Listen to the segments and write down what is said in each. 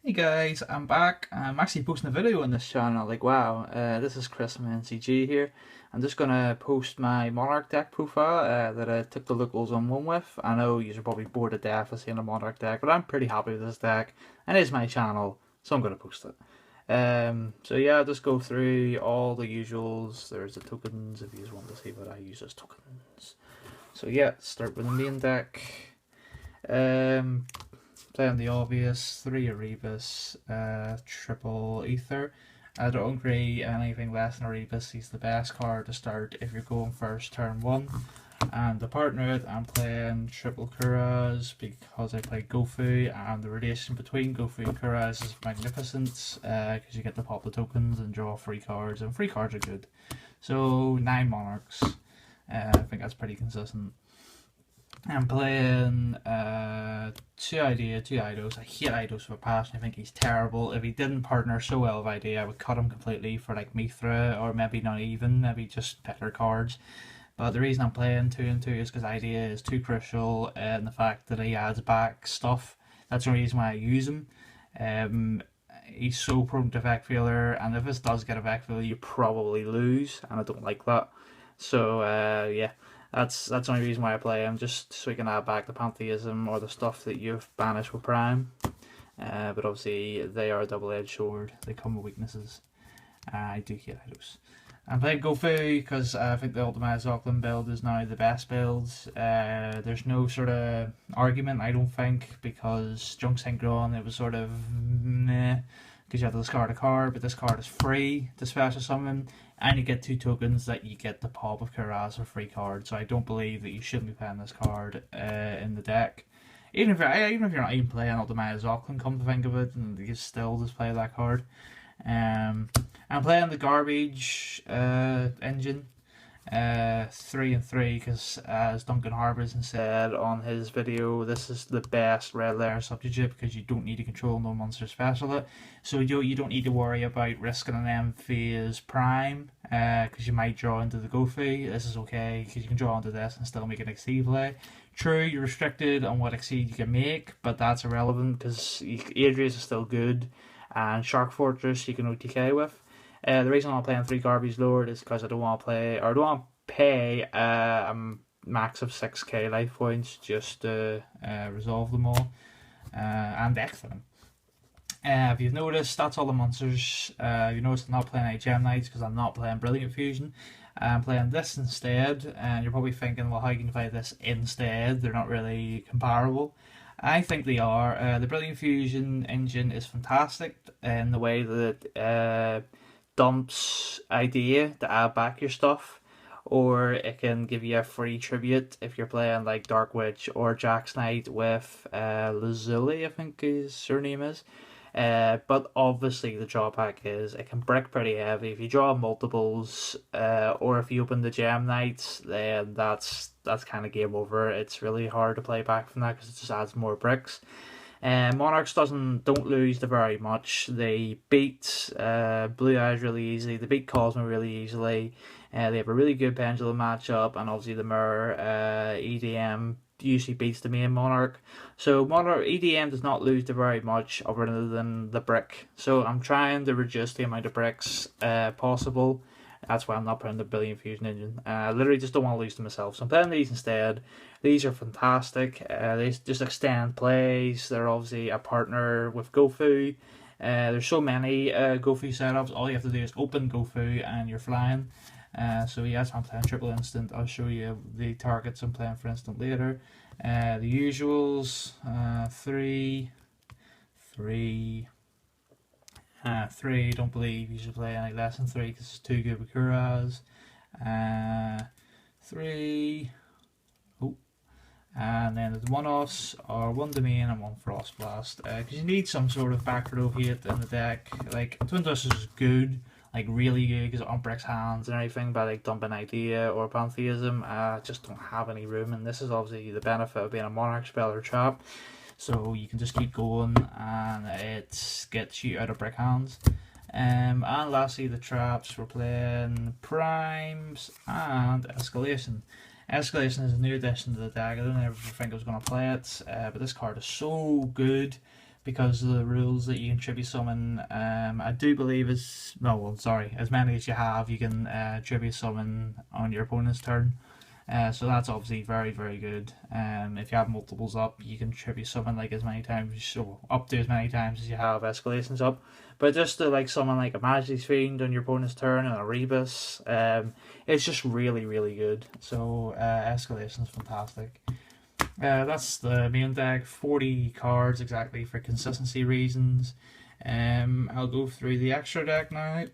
Hey guys, I'm back. I'm actually posting a video on this channel. Like, wow, this is Chris from NCG here. I'm just gonna post my Monarch deck profile that I took the locals on one with. I know you're probably bored to death of seeing a Monarch deck, but I'm pretty happy with this deck, and it's my channel, so I'm gonna post it. So yeah, just go through all the usuals. There's the tokens if you just want to see what I use as tokens. So yeah, start with the main deck. Um, Playing the obvious, 3 Erebus, triple Ether. I don't agree anything less than Erebus. He's the best card to start if you're going first turn 1. And to partner it, I'm playing triple Kuras because I play Gofu, and the relation between Gofu and Kuras is magnificent because you get to pop the tokens and draw free cards, and free cards are good. So 9 Monarchs. I think that's pretty consistent. I'm playing 2 Idea, 2 Eidos. I hate Eidos with a passion. I think he's terrible. If he didn't partner so well with Idea, I would cut him completely for like Mithra, or maybe not even, maybe just better cards. But the reason I'm playing 2 and 2 is because Idea is too crucial in the fact that he adds back stuff. That's the reason why I use him. He's so prone to Vec failure, and if this does get a Vec failure, you probably lose, and I don't like that. So yeah, that's the only reason why I play him, just so you can add back the pantheism or the stuff that you've banished with Prime. But obviously they are a double-edged sword. They come with weaknesses. I do hate those. I'm playing Gofu because I think the Ultimate Auckland build is now the best build. There's no sort of argument, I don't think, because Junk Synchron, it was sort of meh, because you have to discard a card, but this card is free to special summon, and you get 2 tokens that you get the pop of Kuraz for free card. So I don't believe that you shouldn't be playing this card in the deck. Even if you're not even playing Ultimate Auckland, come to think of it, and you still just play that card. I'm playing the garbage engine, 3 and 3, because as Duncan Harbison said on his video, this is the best red layer substitute because you don't need to control no monster special it, so you don't need to worry about risking an M phase prime because you might draw into the Gofu. This is okay because you can draw into this and still make an Exceed play. True, you're restricted on what Exceed you can make, but that's irrelevant because Adria's is still good, and Shark Fortress you can OTK with. The reason I'm playing 3 Garbage Lord is because I don't want to play, or I don't want to pay a max of 6k life points just to resolve them all and deck them. If you've noticed, that's all the monsters. You notice I'm not playing any Gem Knights because I'm not playing Brilliant Fusion. I'm playing this instead, and you're probably thinking, well, how can you play this instead? They're not really comparable. I think they are. The Brilliant Fusion engine is fantastic in the way that dumps Idea to add back your stuff, or it can give you a free tribute if you're playing like Dark Witch or Jack's Knight with Lazuli, I think his surname is. But obviously the drawback is it can brick pretty heavy. If you draw multiples, or if you open the Gem Knights, then that's kind of game over. It's really hard to play back from that because it just adds more bricks. Monarchs don't lose the very much. They beat Blue Eyes really easily. They beat Cosmo really easily. They have a really good pendulum matchup, and obviously the mirror EDM usually beats the main Monarch. So Monarch EDM does not lose the very much other than the brick. So I'm trying to reduce the amount of bricks possible. That's why I'm not playing the Billion Fusion engine. I literally just don't want to lose to myself. So I'm playing these instead. These are fantastic. They just extend plays. They're obviously a partner with Gofu. There's so many Gofu setups. All you have to do is open Gofu and you're flying. So yes, I'm playing triple instant. I'll show you the targets I'm playing for instant later. The usuals, 3, 3, 3, don't believe you should play any less than 3 because it's too good with Kuraz. 3, oh, and then the one-offs are 1 Domain and 1 Frost Blast. Because you need some sort of back row hit in the deck. Like, Twin Dust is good, like really good because it unbricks hands and everything, but like dumping Idea or Pantheism, just don't have any room, and this is obviously the benefit of being a Monarch spell or trap. So you can just keep going and it gets you out of brick hands. And lastly, the traps, we're playing Primes and Escalation. Escalation is a new addition to the deck. I don't ever think I was going to play it, but this card is so good because of the rules that you can tribute summon. I do believe as no, well, sorry, as many as you have, you can tribute summon on your opponent's turn. So that's obviously very, very good. If you have multiples up, you can tribute summon like as many times, so up to as many times as you have escalations up. But just to like summon like a Majesty's Fiend on your opponent's turn and a Rebus, it's just really, really good. So escalation's fantastic. That's the main deck. 40 cards exactly for consistency reasons. I'll go through the extra deck now.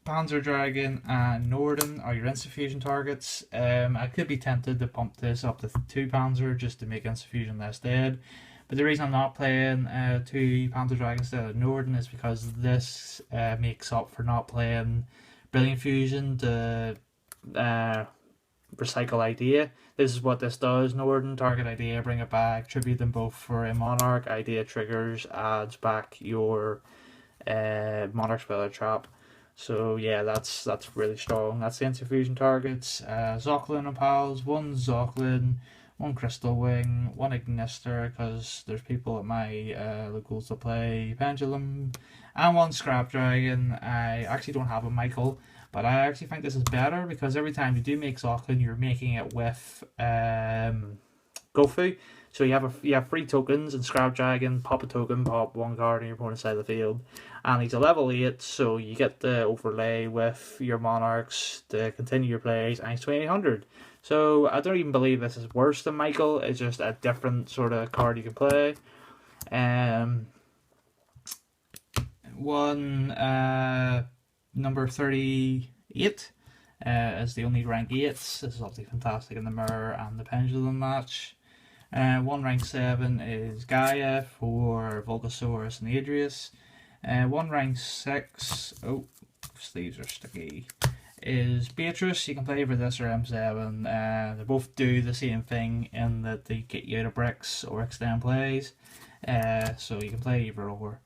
Panzer Dragon and Norden are your Instant Fusion targets. I could be tempted to pump this up to 2 Panzer just to make Instant Fusion less dead. But the reason I'm not playing 2 Panzer Dragons instead of Norden is because this makes up for not playing Brilliant Fusion to recycle idea. This is what this does. Norden, target idea, bring it back, tribute them both for a Monarch. Idea triggers, adds back your Monarch Spell Trap. So yeah, that's really strong. That's the Instant Fusion targets. Zoklin and pals, 1 Zoklin, 1 Crystal Wing, 1 Ignister, because there's people at my locals that play Pendulum, and 1 Scrap Dragon. I actually don't have a Michael, but I actually think this is better because every time you do make Zoklin, you're making it with Gofu. So you have 3 tokens and Scrap Dragon, pop a token, pop 1 card on your opponent's side of the field. And he's a level 8, so you get the overlay with your Monarchs to continue your plays, and he's 2800. So I don't even believe this is worse than Michael, it's just a different sort of card you can play. Number 38 is the only rank 8s. This is obviously fantastic in the Mirror and the Pendulum match. 1 rank 7 is Gaia for Vulgasaurus and Adrius. 1 rank 6, oh, sleeves are sticky, is Beatrice. You can play for this or M7. They both do the same thing in that they get you out of bricks or extend plays. So you can play either or.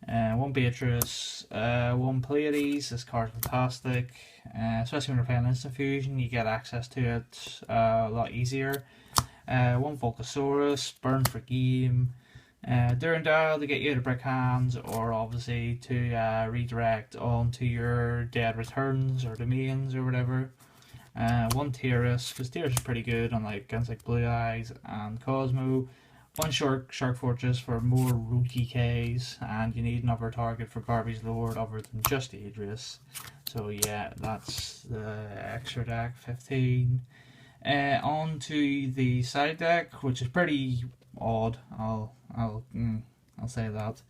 1 Beatrice, 1 Pleiades. This card's fantastic, especially when you're playing Instant Fusion. You get access to it a lot easier. 1 Vulgasaurus, burn for game. Durandal to get you out of brick hands, or obviously to redirect onto your dead returns or domains or whatever. 1 Terrace, because Terrace is pretty good on against Blue Eyes and Cosmo. 1 Shark Fortress for more rookie Ks, and you need another target for Garbage Lord other than just Adrius. So yeah, that's the extra deck, 15. On to the side deck, which is pretty odd. I'll say that.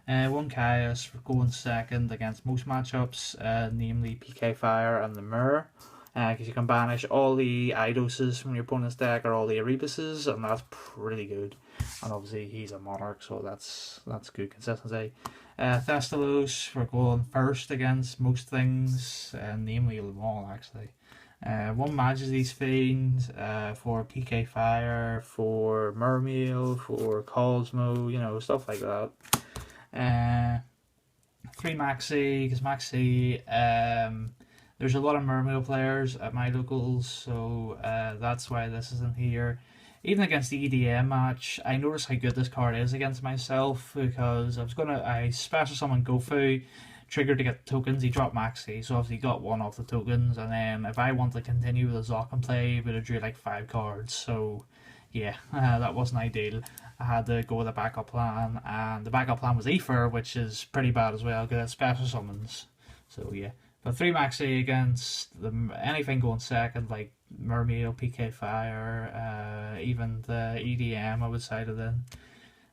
1 Caius for going second against most matchups, namely PK Fire and the Mirror, because you can banish all the Idoses from your opponent's deck or all the Erebuses, and that's pretty good. And obviously he's a Monarch, so that's good consistency. Thestalos for going first against most things, namely Le Mans actually. 1 Majesty's Fiend for PK Fire, for Mermail, for Cosmo, you know, stuff like that. 3 Maxi, because Maxi, there's a lot of Mermail players at my locals, so that's why this isn't here. Even against the EDM match, I noticed how good this card is against myself, because I special summon Gofu, triggered to get tokens. He dropped Maxi, so obviously he got 1 off the tokens, and then if I want to continue with a Zokan play, I would have drew like 5 cards. So yeah, that wasn't ideal. I had to go with a backup plan, and the backup plan was Aether, which is pretty bad as well because it special summons. So yeah, but 3 Maxi against anything going second, like Mermail, PK Fire, even the EDM I would side it in.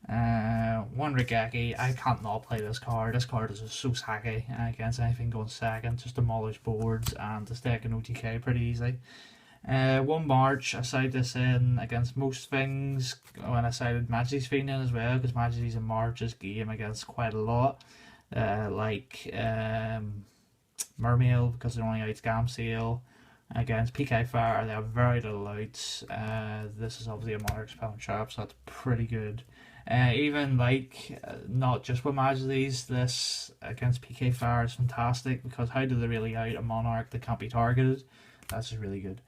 1 Regeki, I can't not play this card. This card is just so sacky against anything going second. Just demolish boards and to stack an OTK pretty easily. 1 March, I side this in against most things when I sided Majesty's Fiend in as well, because Majesty's and March's game against quite a lot. Mermail, because they're only out Scam Sale. Against PK Fire, they have very little outs. This is obviously a Monarch Spell Trap, so that's pretty good. Even not just with Majesty's, this against PK Fire is fantastic, because how do they really out a Monarch that can't be targeted? That's just really good.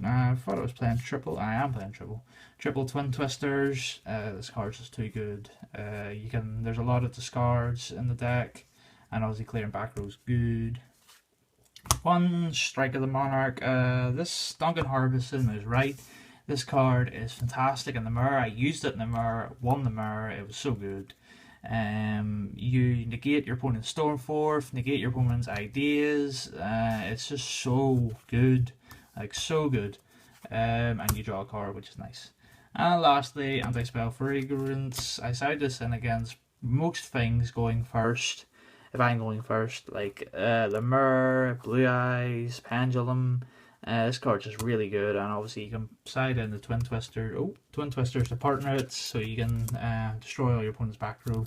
I thought I was playing triple. I am playing triple. Triple twin twisters. This card's just too good. There's a lot of discards in the deck, and obviously clearing back row is good. One strike of the Monarch. This Duncan Harbison is right. This card is fantastic in the mirror. I used it in the mirror, won the mirror. It was so good. You negate your opponent's Stormforth, negate your opponent's ideas. It's just so good, like so good. And you draw a card, which is nice. And lastly, Anti-Spell Fragrance. I side this in against most things going first. If I'm going first, like the Mirror, Blue Eyes, Pendulum. This card's just really good, and obviously you can side in the Twin Twister. Oh, Twin Twisters to partner it, so you can destroy all your opponent's back row.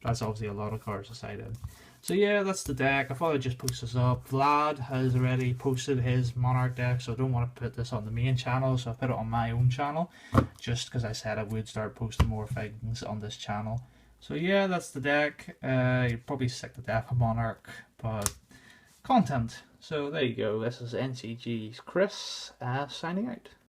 That's obviously a lot of cards to side in. So yeah, that's the deck. I thought I'd just post this up. Vlad has already posted his Monarch deck, so I don't want to put this on the main channel, so I put it on my own channel, just because I said I would start posting more things on this channel. So yeah, that's the deck. You're probably sick to death of Monarch, but content. So there you go. This is NCG's Chris signing out.